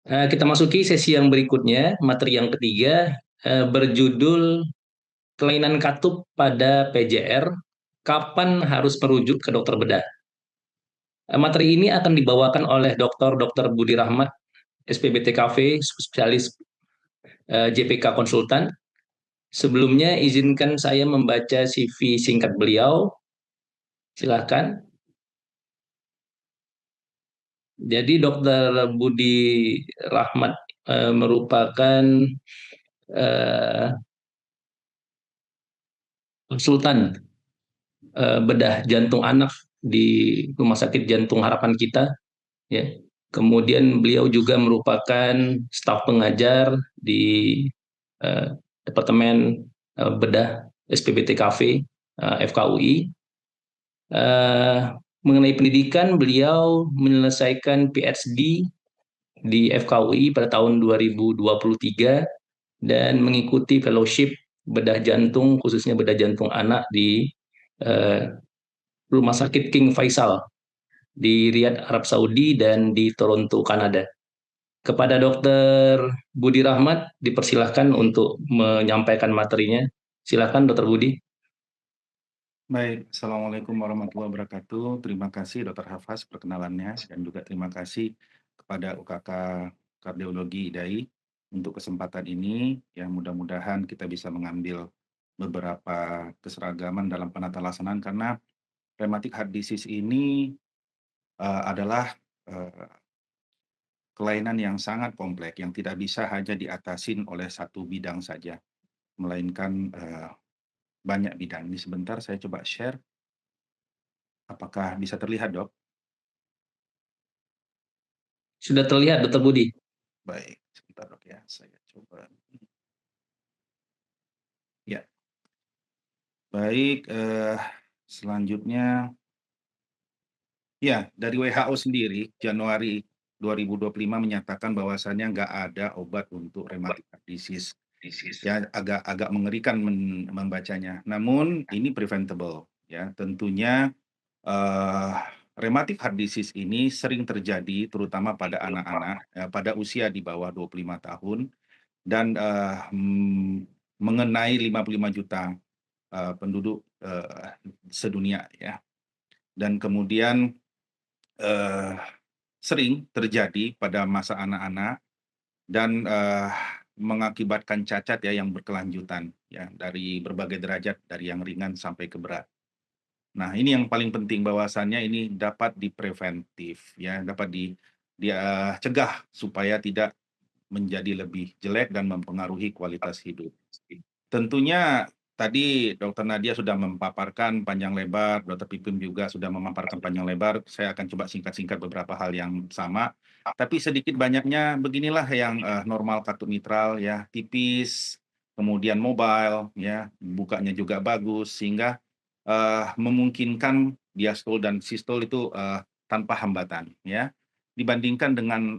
Kita masuki sesi yang berikutnya, materi yang ketiga, berjudul kelainan katup pada PJR, kapan harus merujuk ke dokter bedah. Materi ini akan dibawakan oleh Dr. Budi Rahmat, SPBTKV, spesialis JPK Konsultan. Sebelumnya izinkan saya membaca CV singkat beliau. Silakan. Jadi Dr. Budi Rahmat merupakan eh, konsultan bedah jantung anak di Rumah Sakit Jantung Harapan Kita, ya. Kemudian beliau juga merupakan staf pengajar di eh, Departemen Bedah SPBTKV FKUI. Eh, Mengenai pendidikan, beliau menyelesaikan PhD di FKUI pada tahun 2023 dan mengikuti fellowship bedah jantung, khususnya bedah jantung anak di eh, Rumah Sakit King Faisal di Riyadh, Arab Saudi, dan di Toronto, Kanada. Kepada Dokter Budi Rahmat, dipersilahkan untuk menyampaikan materinya. Silakan, Dokter Budi. Baik, Assalamualaikum warahmatullahi wabarakatuh. Terima kasih Dr. Hafaz perkenalannya, dan juga terima kasih kepada UKK Kardiologi IDAI untuk kesempatan ini. Ya, mudah-mudahan kita bisa mengambil beberapa keseragaman dalam penata laksanaan, karena rheumatic heart disease ini adalah kelainan yang sangat kompleks yang tidak bisa hanya diatasin oleh satu bidang saja, melainkan banyak bidang. Ini sebentar saya coba share. Apakah bisa terlihat, Dok? Sudah terlihat, Dokter Budi. Baik, sebentar Dok ya, saya coba. Ya, baik, selanjutnya, ya dari WHO sendiri Januari 2025 menyatakan bahwasannya nggak ada obat untuk rheumatic heart disease. Ya, agak mengerikan membacanya. Namun ini preventable, ya. Tentunya rheumatic heart disease ini sering terjadi terutama pada anak-anak pada usia di bawah 25 tahun dan mengenai 55 juta penduduk sedunia, ya. Dan kemudian sering terjadi pada masa anak-anak dan mengakibatkan cacat, ya, yang berkelanjutan, ya, dari berbagai derajat, dari yang ringan sampai ke berat. Nah, ini yang paling penting, bahwasannya ini dapat dipreventif, ya, dapat dicegah supaya tidak menjadi lebih jelek dan mempengaruhi kualitas hidup. Tentunya tadi Dokter Nadia sudah memaparkan panjang lebar, Dokter Pipim juga sudah memaparkan panjang lebar. Saya akan coba singkat-singkat beberapa hal yang sama, tapi sedikit banyaknya beginilah yang normal katup mitral, ya, tipis, kemudian mobile, ya, bukanya juga bagus, sehingga memungkinkan diastol dan sistol itu tanpa hambatan, ya. Dibandingkan dengan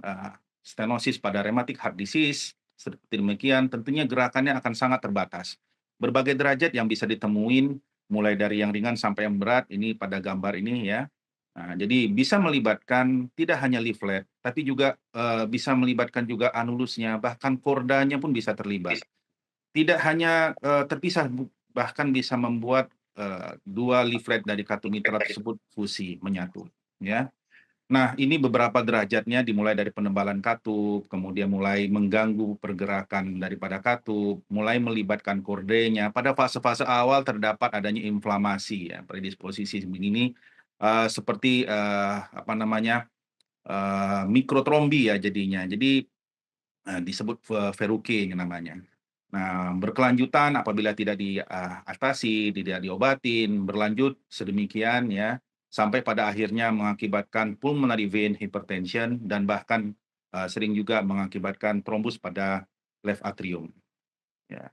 stenosis pada rheumatic heart disease, seperti demikian, tentunya gerakannya akan sangat terbatas. Berbagai derajat yang bisa ditemuin, mulai dari yang ringan sampai yang berat, ini pada gambar ini, ya. Nah, jadi bisa melibatkan tidak hanya leaflet, tapi juga bisa melibatkan juga anulusnya, bahkan kordanya pun bisa terlibat. Tidak hanya terpisah, bahkan bisa membuat dua leaflet dari kartu mitra tersebut fusi, menyatu, ya. Nah, ini beberapa derajatnya, dimulai dari penebalan katup, kemudian mulai mengganggu pergerakan daripada katup, mulai melibatkan kordenya. Pada fase-fase awal terdapat adanya inflamasi, ya, predisposisi begini, seperti apa namanya, mikrotrombi, ya, jadinya. Jadi disebut verruque namanya. Nah, berkelanjutan apabila tidak diatasi, tidak diobatin, berlanjut sedemikian, ya, sampai pada akhirnya mengakibatkan pulmonary vein hypertension dan bahkan sering juga mengakibatkan trombus pada left atrium, ya.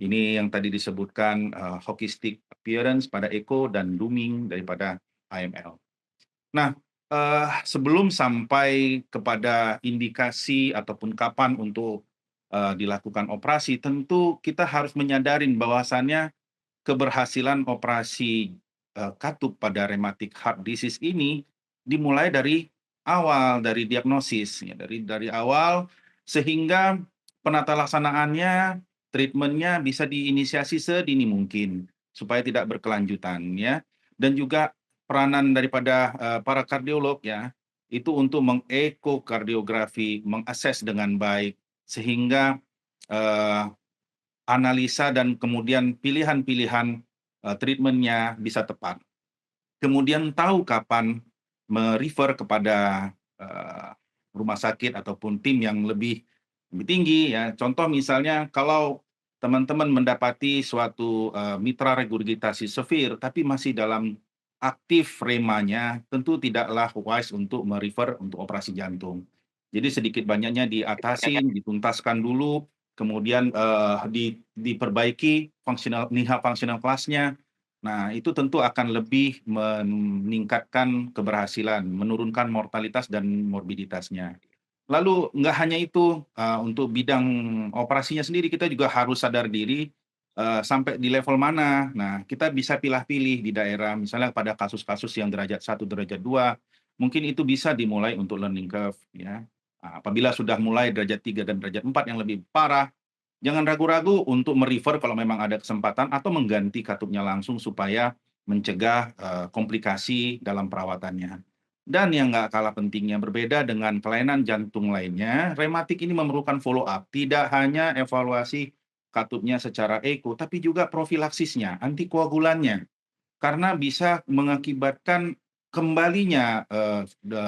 Ini yang tadi disebutkan holistic appearance pada echo dan dooming daripada AML. Nah, sebelum sampai kepada indikasi ataupun kapan untuk dilakukan operasi, tentu kita harus menyadarin bahwasannya keberhasilan operasi katup pada rheumatic heart disease ini dimulai dari awal, dari diagnosis, ya, dari awal sehingga penata laksanaannya, treatment-nya bisa diinisiasi sedini mungkin supaya tidak berkelanjutan ya. Dan juga peranan daripada para kardiolog ya, itu untuk mengekokardiografi, mengakses dengan baik sehingga eh, analisa dan kemudian pilihan-pilihan treatment-nya bisa tepat. Kemudian tahu kapan kepada rumah sakit ataupun tim yang lebih tinggi ya. Contoh misalnya kalau teman-teman mendapati suatu mitra regurgitasi severe tapi masih dalam aktif remanya, tentu tidaklah wise untuk untuk operasi jantung. Jadi sedikit banyaknya diatasi, dituntaskan dulu, kemudian diperbaiki NIHA functional class-nya. Nah, itu tentu akan lebih meningkatkan keberhasilan, menurunkan mortalitas dan morbiditasnya. Lalu nggak hanya itu, untuk bidang operasinya sendiri kita juga harus sadar diri, sampai di level mana. Nah, kita bisa pilih-pilih di daerah, misalnya pada kasus-kasus yang derajat 1, derajat 2, mungkin itu bisa dimulai untuk learning curve ya. Apabila sudah mulai derajat 3 dan derajat 4 yang lebih parah, jangan ragu-ragu untuk kalau memang ada kesempatan atau mengganti katupnya langsung supaya mencegah komplikasi dalam perawatannya. Dan yang nggak kalah pentingnya, berbeda dengan kelainan jantung lainnya, rematik ini memerlukan follow up, tidak hanya evaluasi katupnya secara eko, tapi juga profilaksisnya, antikoagulannya. Karena bisa mengakibatkan kembalinya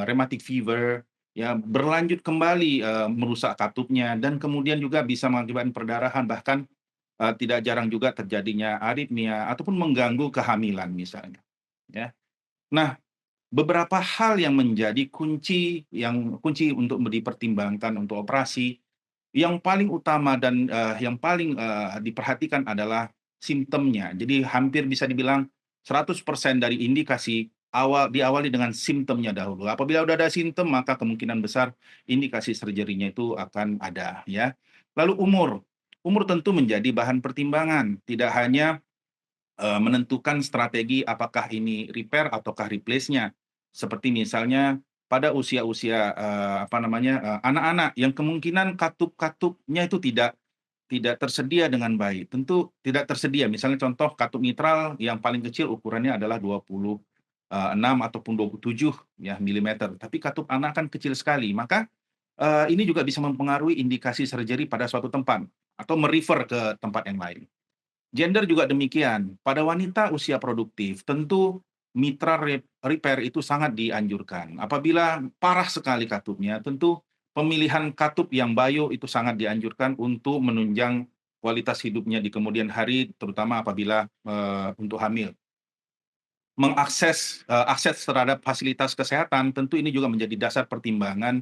rheumatic fever, ya berlanjut kembali merusak katupnya dan kemudian juga bisa mengakibatkan perdarahan, bahkan tidak jarang juga terjadinya aritmia ataupun mengganggu kehamilan misalnya, ya. Nah, beberapa hal yang menjadi kunci untuk dipertimbangkan untuk operasi, yang paling utama dan yang paling diperhatikan adalah simptomnya. Jadi hampir bisa dibilang 100% dari indikasi diawali dengan simptomnya dahulu. Apabila sudah ada simptom, maka kemungkinan besar indikasi surgery-nya itu akan ada ya. Lalu umur tentu menjadi bahan pertimbangan, tidak hanya menentukan strategi apakah ini repair ataukah replace-nya. Seperti misalnya pada usia-usia, anak-anak yang kemungkinan katup-katupnya itu tidak tersedia dengan baik. Tentu tidak tersedia, misalnya contoh katup mitral yang paling kecil ukurannya adalah 26 ataupun 27 ya milimeter, tapi katup anak kan kecil sekali. Maka, ini juga bisa mempengaruhi indikasi surgery pada suatu tempat atau ke tempat yang lain. Gender juga demikian. Pada wanita usia produktif, tentu mitra repair itu sangat dianjurkan. Apabila parah sekali katupnya, tentu pemilihan katup yang bio itu sangat dianjurkan untuk menunjang kualitas hidupnya di kemudian hari, terutama apabila untuk hamil. Akses terhadap fasilitas kesehatan, tentu ini juga menjadi dasar pertimbangan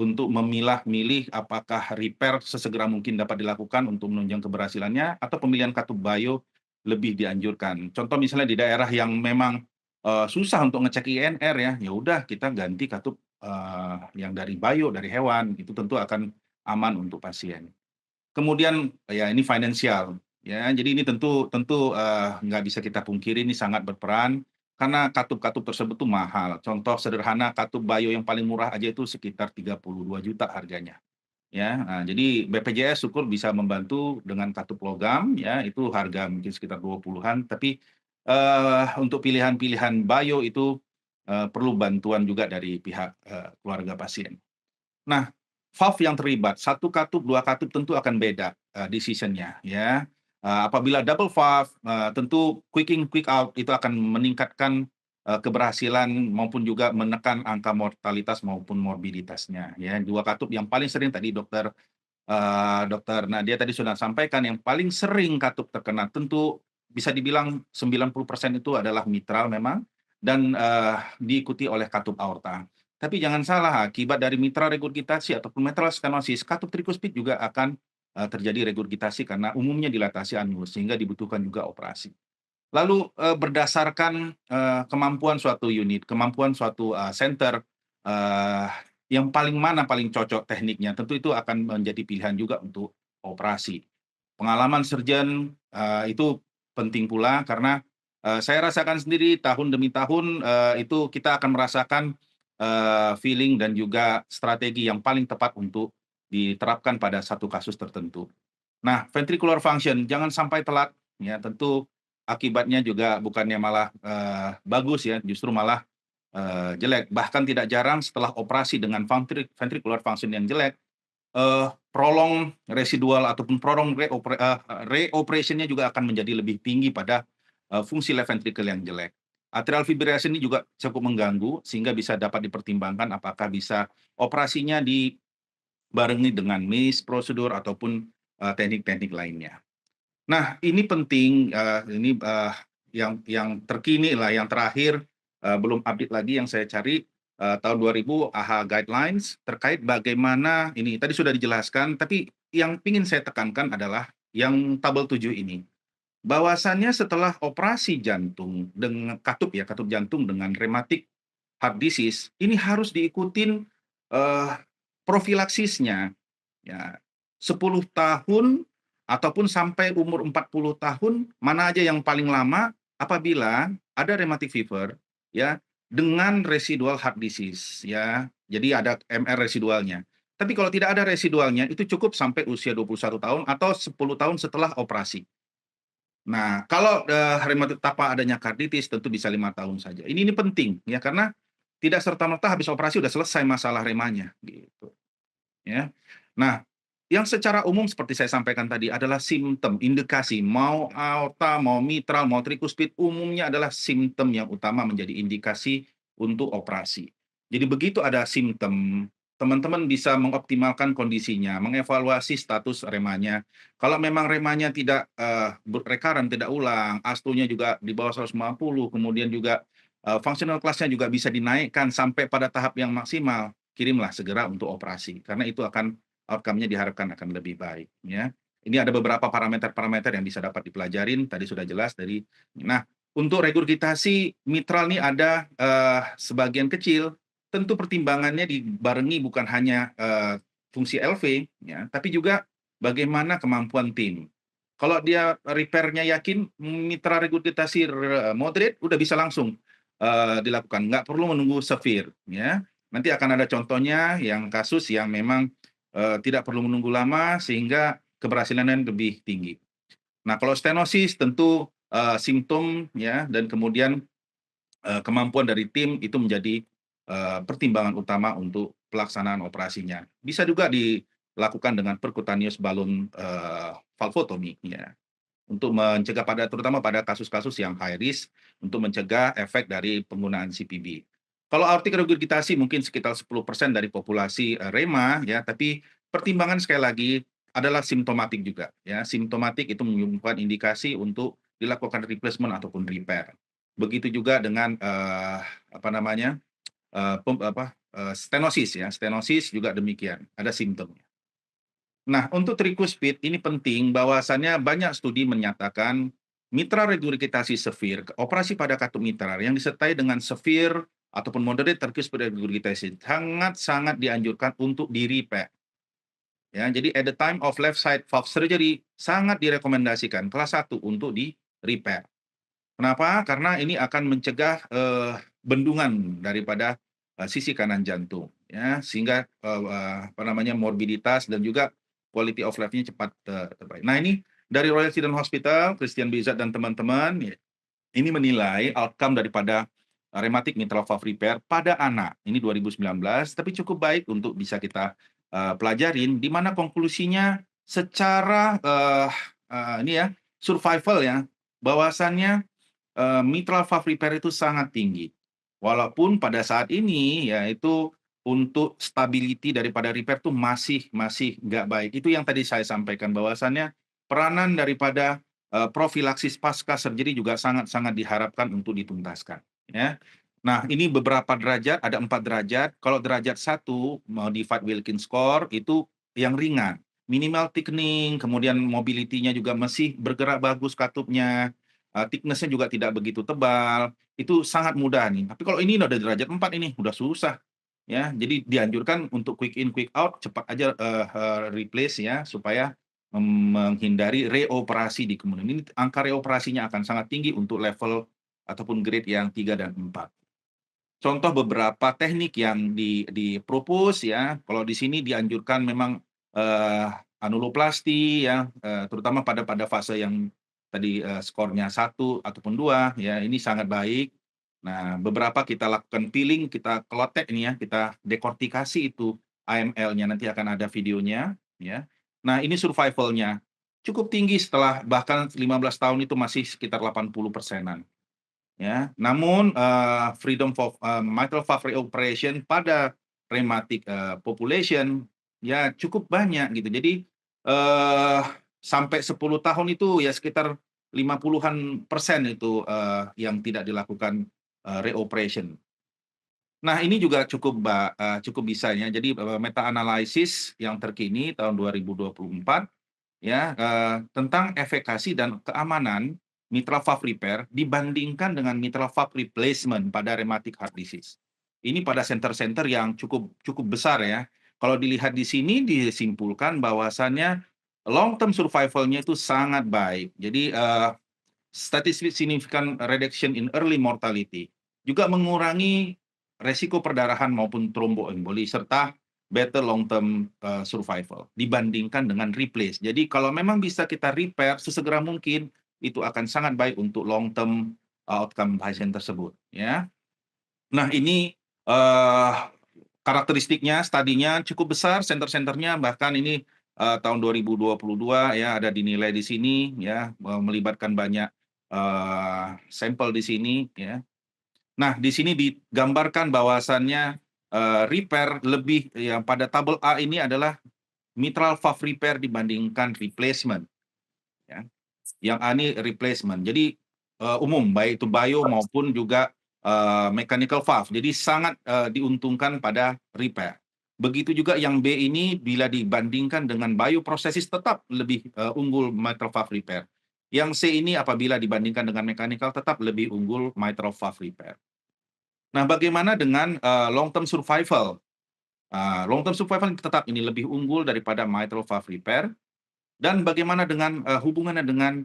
untuk memilah-milih apakah repair sesegera mungkin dapat dilakukan untuk menunjang keberhasilannya atau pemilihan katup bio lebih dianjurkan. Contoh misalnya di daerah yang memang susah untuk ngecek INR ya, ya udah kita ganti katup yang dari bio, dari hewan, itu tentu akan aman untuk pasien. Kemudian ya ini finansial, ya. Jadi ini tentu tentu, nggak bisa kita pungkiri ini sangat berperan, karena katup-katup tersebut tuh mahal. Contoh sederhana katup bio yang paling murah aja itu sekitar 32 juta harganya, ya. Nah, jadi BPJS syukur bisa membantu dengan katup logam, ya, itu harga mungkin sekitar 20-an, tapi, untuk pilihan-pilihan bio itu, perlu bantuan juga dari pihak, keluarga pasien. Nah, valve yang terlibat, 1 katup, 2 katup tentu akan beda, decision-nya ya. Apabila double valve, tentu quick in, quick out itu akan meningkatkan, keberhasilan maupun juga menekan angka mortalitas maupun morbiditasnya ya. 2 katup yang paling sering tadi Dokter Nadia tadi sudah sampaikan, yang paling sering katup terkena tentu bisa dibilang 90% itu adalah mitral memang dan, diikuti oleh katup aorta. Tapi jangan salah, akibat dari mitral regurgitasi ataupun mitral stenosis, katup trikuspid juga akan, terjadi regurgitasi karena umumnya dilatasi anus, sehingga dibutuhkan juga operasi. Lalu, berdasarkan, kemampuan suatu unit, kemampuan suatu, center, eee, yang paling cocok tekniknya, tentu itu akan menjadi pilihan juga untuk operasi. Pengalaman surgeon, itu penting pula karena, saya rasakan sendiri tahun demi tahun, itu kita akan merasakan, feeling dan juga strategi yang paling tepat untuk diterapkan pada satu kasus tertentu. Nah, ventricular function jangan sampai telat, ya tentu akibatnya juga bukannya malah bagus ya, justru malah jelek. Bahkan tidak jarang setelah operasi dengan ventricular function yang jelek, prolong residual ataupun prolong reoperation-nya juga akan menjadi lebih tinggi pada fungsi left ventricle yang jelek. Atrial fibrillation ini juga cukup mengganggu sehingga bisa dapat dipertimbangkan apakah bisa operasinya dibarengi dengan MIS prosedur ataupun teknik-teknik lainnya. Nah, ini penting, ini yang terkini lah, yang terakhir, belum update lagi yang saya cari, tahun 2000 AHA Guidelines terkait bagaimana ini tadi sudah dijelaskan, tapi yang ingin saya tekankan adalah yang tabel 7 ini. Bahwasannya setelah operasi jantung dengan katup jantung dengan rheumatic heart disease, ini harus diikutin, profilaksisnya. Ya, 10 tahun ataupun sampai umur 40 tahun, mana aja yang paling lama apabila ada rheumatic fever, ya, dengan residual heart disease, ya. Jadi ada MR residualnya. Tapi kalau tidak ada residualnya, itu cukup sampai usia 21 tahun atau 10 tahun setelah operasi. Nah, kalau, rematik tanpa adanya karditis tentu bisa 5 tahun saja. Ini penting, ya, karena tidak serta-merta habis operasi udah selesai masalah remanya, gitu. Ya. Nah, yang secara umum seperti saya sampaikan tadi adalah simptom, indikasi, mau aorta, mau mitral, mau tricuspid, umumnya adalah simptom yang utama menjadi indikasi untuk operasi. Jadi begitu ada simptom, teman-teman bisa mengoptimalkan kondisinya, mengevaluasi status remanya. Kalau memang remanya tidak recurrent, tidak ulang, astunya juga di bawah 150, kemudian juga functional class-nya juga bisa dinaikkan sampai pada tahap yang maksimal, kirimlah segera untuk operasi, karena itu akan outcome-nya diharapkan akan lebih baik, ya. Ini ada beberapa parameter-parameter yang bisa dapat dipelajarin, tadi sudah jelas dari nah, untuk regurgitasi mitral nih ada, sebagian kecil, tentu pertimbangannya dibarengi bukan hanya, fungsi LV, ya, tapi juga bagaimana kemampuan tim. Kalau dia repair-nya yakin, mitral regurgitasi moderate, udah bisa langsung, dilakukan, nggak perlu menunggu severe, ya. Nanti akan ada contohnya yang kasus yang memang tidak perlu menunggu lama sehingga keberhasilannya lebih tinggi. Nah, kalau stenosis tentu simptom ya dan kemudian kemampuan dari tim itu menjadi pertimbangan utama untuk pelaksanaan operasinya. Bisa juga dilakukan dengan percutaneous balloon valvotomy ya untuk mencegah terutama pada kasus-kasus yang high risk untuk mencegah efek dari penggunaan CPB. Kalau aortic regurgitasi mungkin sekitar 10% dari populasi rema ya, tapi pertimbangan sekali lagi adalah simptomatik juga ya. Simptomatik itu menyebabkan indikasi untuk dilakukan replacement ataupun repair. Begitu juga dengan apa namanya? Stenosis ya. Stenosis juga demikian, ada simptomnya. Nah, untuk tricuspid ini penting bahwasannya banyak studi menyatakan mitral regurgitasi severe, operasi pada katup mitral yang disertai dengan severe ataupun moderate tricuspid regurgitasi sangat-sangat dianjurkan untuk di-repair. Ya, jadi at the time of left side valve surgery sangat direkomendasikan kelas 1 untuk di-repair. Kenapa? Karena ini akan mencegah bendungan daripada sisi kanan jantung, ya, sehingga apa namanya morbiditas dan juga quality of life-nya cepat terbaik. Nah, ini dari Royal Children's Hospital, Christian Bizat dan teman-teman, ya, ini menilai outcome daripada rheumatic mitral valve repair pada anak. Ini 2019, tapi cukup baik untuk bisa kita pelajarin, di mana konklusinya secara ini ya survival ya, bahwasannya mitral valve repair itu sangat tinggi. Walaupun pada saat ini ya itu untuk stability daripada repair tuh masih nggak baik. Itu yang tadi saya sampaikan bahwasannya peranan daripada profilaksis pasca surgery juga sangat-sangat diharapkan untuk dituntaskan, ya. Nah, ini beberapa derajat, ada 4 derajat. Kalau derajat 1 modified Wilkins score itu yang ringan, minimal thickening, kemudian mobility-nya juga masih bergerak bagus katupnya, thickness-nya juga tidak begitu tebal, itu sangat mudah nih. Tapi kalau ini udah derajat 4 ini, udah susah, ya. Jadi dianjurkan untuk quick in, quick out, cepat aja, replace ya, supaya menghindari reoperasi di kemudian ini. Angka reoperasinya akan sangat tinggi untuk level ataupun grade yang 3 dan 4. contoh beberapa teknik yang dipropose ya. Kalau di sini dianjurkan memang anuloplasti ya, terutama pada fase yang tadi skornya 1 ataupun 2 ya, ini sangat baik. Nah, beberapa kita lakukan peeling, kita kelotek ini ya, kita dekortikasi itu AML-nya, nanti akan ada videonya ya. Nah, ini survival-nya cukup tinggi setelah bahkan 15 tahun itu masih sekitar 80%-an. Ya, namun freedom for mitral valve reoperation pada rheumatic population ya cukup banyak gitu. Jadi sampai 10 tahun itu ya sekitar 50-an% itu yang tidak dilakukan reoperation. Nah, ini juga cukup bisa ya. Jadi meta analisis yang terkini tahun 2024 ya, tentang efikasi dan keamanan mitral valve repair dibandingkan dengan mitral valve replacement pada rheumatic heart disease. Ini pada center-center yang cukup cukup besar ya. Kalau dilihat di sini disimpulkan bahwasannya long term survival-nya itu sangat baik. Jadi statistic significant reduction in early mortality juga mengurangi resiko perdarahan maupun tromboemboli serta better long term survival dibandingkan dengan replace. Jadi kalau memang bisa kita repair sesegera mungkin itu akan sangat baik untuk long term outcome pasien tersebut ya. Nah, ini karakteristiknya studinya cukup besar, center-centernya bahkan ini tahun 2022 ya ada dinilai di sini ya, melibatkan banyak sampel di sini ya. Nah, di sini digambarkan bahwasannya repair lebih yang pada tabel A ini adalah mitral valve repair dibandingkan replacement ya. Yang A ini replacement. Jadi umum baik itu bio maupun juga mechanical valve. Jadi sangat diuntungkan pada repair. Begitu juga yang B ini bila dibandingkan dengan bioprosthesis tetap lebih unggul mitral valve repair. Yang C ini apabila dibandingkan dengan mechanical tetap lebih unggul mitral valve repair. Nah, bagaimana dengan long term survival? Long term survival tetap ini lebih unggul daripada mitral valve repair. Dan bagaimana dengan hubungannya dengan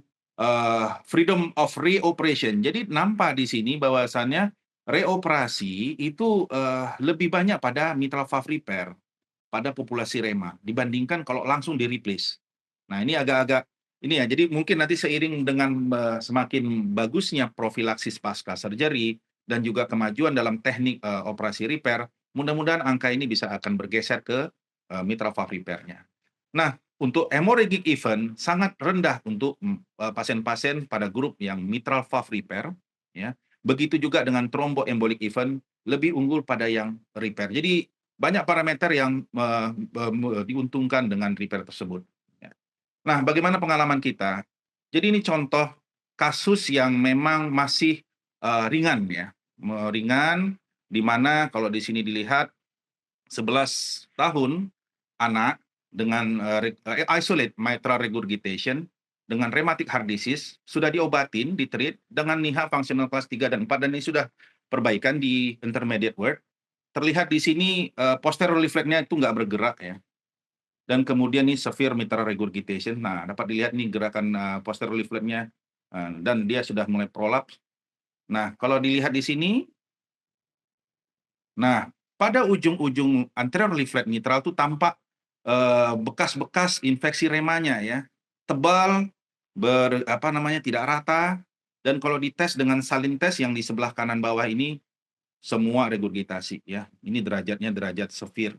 freedom of reoperation. Jadi nampak di sini bahwasannya reoperasi itu lebih banyak pada mitral valve repair pada populasi rema dibandingkan kalau langsung di-replace. Nah, ini agak-agak ini ya, jadi mungkin nanti seiring dengan semakin bagusnya profilaksis pasca surgery dan juga kemajuan dalam teknik operasi repair, mudah-mudahan angka ini bisa akan bergeser ke mitral valve repair-nya. Nah, untuk hemorrhagic event sangat rendah untuk pasien-pasien pada grup yang mitral valve repair, ya. Begitu juga dengan thromboembolic event lebih unggul pada yang repair. Jadi banyak parameter yang diuntungkan dengan repair tersebut. Ya. Nah, bagaimana pengalaman kita? Jadi ini contoh kasus yang memang masih ringan ya, ringan di mana kalau di sini dilihat 11 tahun anak dengan isolate mitral regurgitation dengan rheumatic heart disease sudah diobatin, ditreat dengan NIHA functional class 3 dan 4 dan ini sudah perbaikan di intermediate word. Terlihat di sini posterior leafletnya itu nggak bergerak ya. Dan kemudian ini severe mitral regurgitation. Nah, dapat dilihat nih gerakan posterior leafletnya dan dia sudah mulai prolaps. Nah, kalau dilihat di sini, nah pada ujung-ujung anterior leaflet mitral itu tampak bekas-bekas infeksi remanya ya, tebal, tidak rata, dan kalau dites dengan salin tes yang di sebelah kanan bawah ini semua regurgitasi ya. Ini derajatnya derajat severe.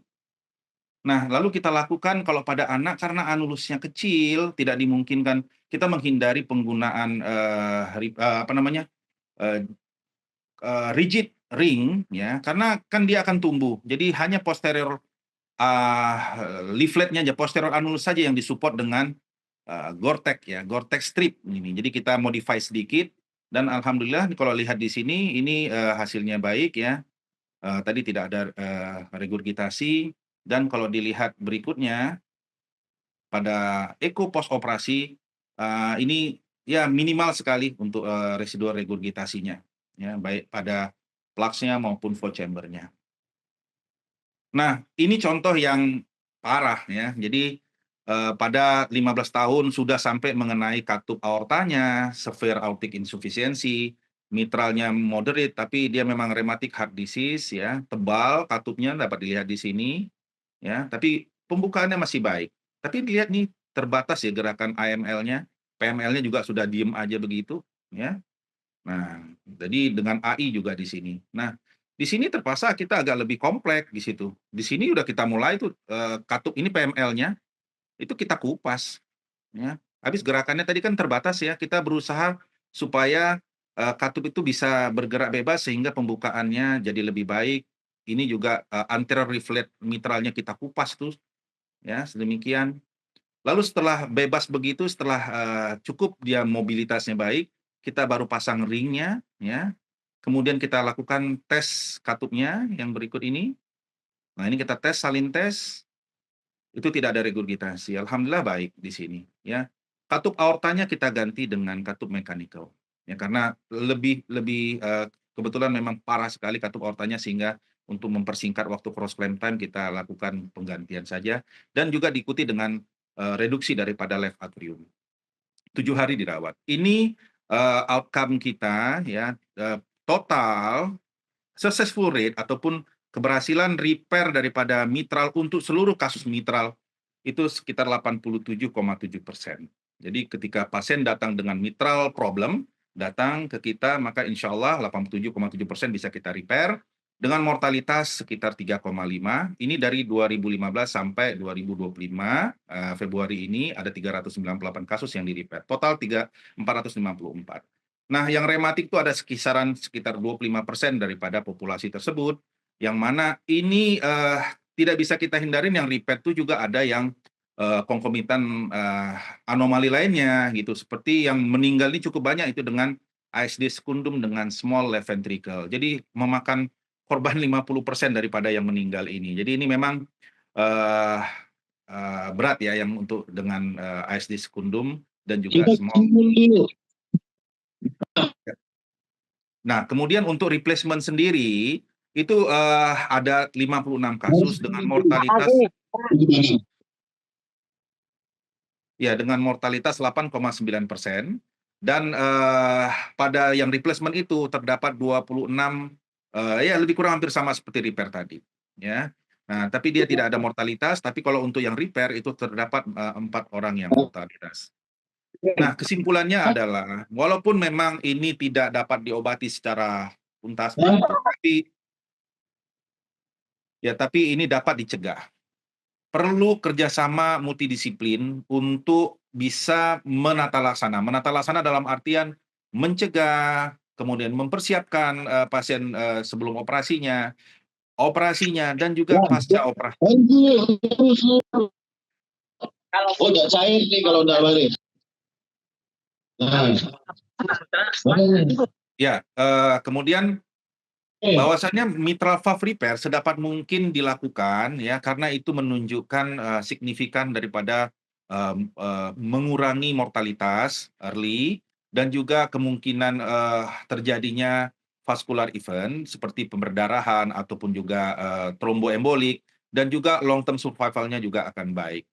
Nah, lalu kita lakukan kalau pada anak karena anulusnya kecil, tidak dimungkinkan kita menghindari penggunaan rigid ring ya, karena kan dia akan tumbuh. Jadi hanya posterior leafletnya aja, posterior annulus saja yang disupport dengan Gore-Tex ya, Gore-Tex strip ini. Jadi kita modify sedikit dan alhamdulillah kalau lihat di sini ini hasilnya baik ya. Tadi tidak ada regurgitasi dan kalau dilihat berikutnya pada eko post operasi ini ya minimal sekali untuk residual regurgitasinya ya, baik pada plaques-nya maupun flow chamber-nya. Nah, ini contoh yang parah ya. Jadi pada 15 tahun sudah sampai mengenai katup aortanya, severe aortic insufficiency, mitralnya moderate, tapi dia memang rheumatic heart disease ya, tebal katupnya dapat dilihat di sini ya, tapi pembukaannya masih baik. Tapi dilihat nih terbatas ya gerakan AML-nya, PML-nya juga sudah diem aja begitu ya. Nah, jadi dengan AI juga di sini. Nah, di sini terpaksa kita agak lebih kompleks di situ. Di sini udah kita mulai tuh katup ini PML-nya itu kita kupas ya. Habis gerakannya tadi kan terbatas ya, kita berusaha supaya katup itu bisa bergerak bebas sehingga pembukaannya jadi lebih baik. Ini juga anterior reflex mitralnya kita kupas tuh ya, sedemikian. Lalu setelah bebas begitu, setelah cukup dia mobilitasnya baik, kita baru pasang ringnya ya. Kemudian kita lakukan tes katupnya yang berikut ini. Nah, ini kita tes, salin tes, itu tidak ada regurgitasi. Alhamdulillah baik di sini ya. Katup aortanya kita ganti dengan katup mechanical. Ya karena lebih lebih kebetulan memang parah sekali katup aortanya sehingga untuk mempersingkat waktu cross clamp time kita lakukan penggantian saja dan juga diikuti dengan reduksi daripada left atrium. 7 hari dirawat. Ini outcome kita ya total successful rate ataupun keberhasilan repair daripada mitral untuk seluruh kasus mitral itu sekitar 87,7%. Jadi ketika pasien datang dengan mitral problem, datang ke kita maka insya Allah 87,7% bisa kita repair dengan mortalitas sekitar 3,5. Ini dari 2015 sampai 2025 Februari ini ada 398 kasus yang di repair. Total 454. Nah, yang rematik itu ada kisaran sekitar 25% daripada populasi tersebut, yang mana ini tidak bisa kita hindarin yang repair itu juga ada yang konkomitan anomali lainnya gitu, seperti yang meninggal ini cukup banyak itu dengan ASD sekundum dengan small left ventricle. Jadi memakan korban 50% daripada yang meninggal ini. Jadi ini memang berat ya yang untuk dengan ASD sekundum dan juga small. Nah, kemudian untuk replacement sendiri itu ada 56 kasus dengan mortalitas ya dengan mortalitas 8,9% dan pada yang replacement itu terdapat 26 ya lebih kurang hampir sama seperti repair tadi ya. Nah, tapi dia tidak ada mortalitas, tapi kalau untuk yang repair itu terdapat 4 orang yang mortalitas. Nah, kesimpulannya adalah walaupun memang ini tidak dapat diobati secara tuntas begitu, tapi ini dapat dicegah. Perlu kerjasama multidisiplin untuk bisa menata laksana. Menata laksana dalam artian mencegah, kemudian mempersiapkan pasien sebelum operasinya, dan juga pasca operasi. Oh, udah cair nih kalau udah balik. Nah. Ya, kemudian bahwasannya mitral valve repair sedapat mungkin dilakukan ya karena itu menunjukkan signifikan daripada mengurangi mortalitas early dan juga kemungkinan terjadinya vascular event seperti pemberdarahan ataupun juga tromboembolik dan juga long term survival-nya juga akan baik.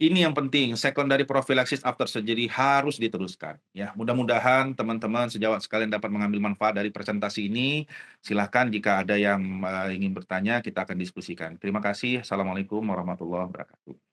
Ini yang penting, secondary prophylaxis after surgery harus diteruskan. Ya, mudah-mudahan teman-teman sejawat sekalian dapat mengambil manfaat dari presentasi ini. Silahkan jika ada yang ingin bertanya, kita akan diskusikan. Terima kasih. Assalamualaikum warahmatullahi wabarakatuh.